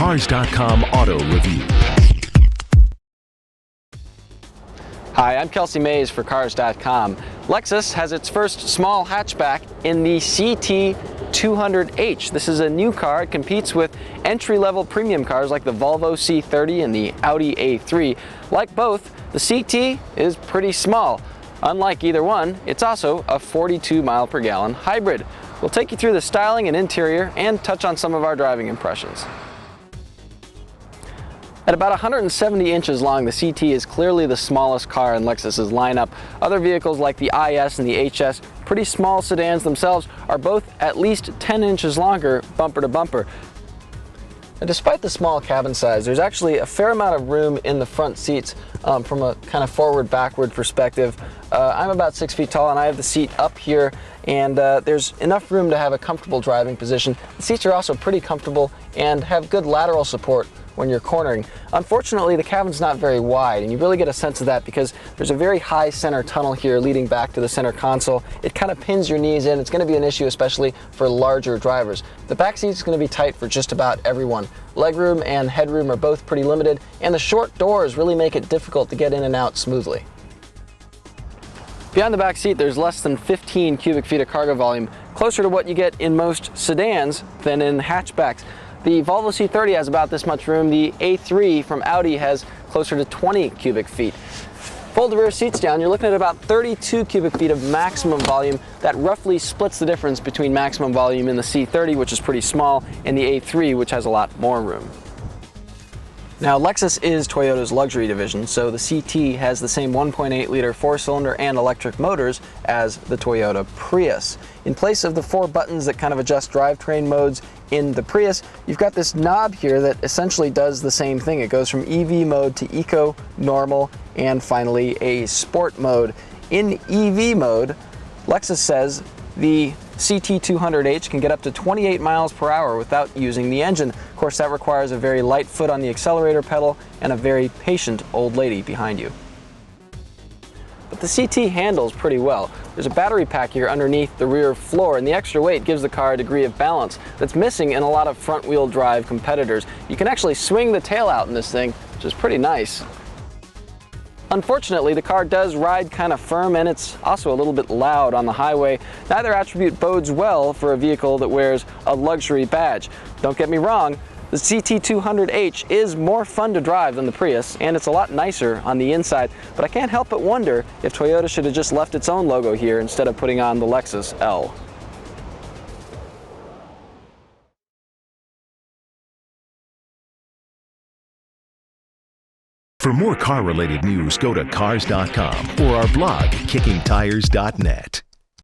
Cars.com Auto Review. Hi, I'm Kelsey Mays for Cars.com. Lexus has its first small hatchback in the CT 200H. This is a new car. It competes with entry-level premium cars like the Volvo C30 and the Audi A3. Like both, the CT is pretty small. Unlike either one, it's also a 42 mile per gallon hybrid. We'll take you through the styling and interior and touch on some of our driving impressions. At about 170 inches long, the CT is clearly the smallest car in Lexus's lineup. Other vehicles like the IS and the HS, pretty small sedans themselves, are both at least 10 inches longer bumper to bumper. And despite the small cabin size, there's actually a fair amount of room in the front seats from a kind of forward-backward perspective. I'm about 6 feet tall and I have the seat up here, and there's enough room to have a comfortable driving position. The seats are also pretty comfortable and have good lateral support when you're cornering. Unfortunately, the cabin's not very wide, and you really get a sense of that because there's a very high center tunnel here leading back to the center console. It kind of pins your knees in. It's going to be an issue especially for larger drivers. The back seat's going to be tight for just about everyone. Legroom and headroom are both pretty limited, and the short doors really make it difficult to get in and out smoothly. Beyond the back seat, there's less than 15 cubic feet of cargo volume, closer to what you get in most sedans than in hatchbacks. The Volvo C30 has about this much room. The A3 from Audi has closer to 20 cubic feet. Fold the rear seats down, you're looking at about 32 cubic feet of maximum volume. That roughly splits the difference between maximum volume in the C30, which is pretty small, and the A3, which has a lot more room. Now, Lexus is Toyota's luxury division, so the CT has the same 1.8 liter four-cylinder and electric motors as the Toyota Prius. In place of the 4 buttons that kind of adjust drivetrain modes in the Prius, you've got this knob here that essentially does the same thing. It goes from EV mode to Eco, Normal, and finally a Sport mode. In EV mode, Lexus says the CT 200H can get up to 28 miles per hour without using the engine. Of course, that requires a very light foot on the accelerator pedal and a very patient old lady behind you. But the CT handles pretty well. There's a battery pack here underneath the rear floor, and the extra weight gives the car a degree of balance that's missing in a lot of front-wheel drive competitors. You can actually swing the tail out in this thing, which is pretty nice. Unfortunately, the car does ride kind of firm, and it's also a little bit loud on the highway. Neither attribute bodes well for a vehicle that wears a luxury badge. Don't get me wrong, the CT 200H is more fun to drive than the Prius, and it's a lot nicer on the inside, but I can't help but wonder if Toyota should have just left its own logo here instead of putting on the Lexus L. For more car-related news, go to Cars.com or our blog, KickingTires.net.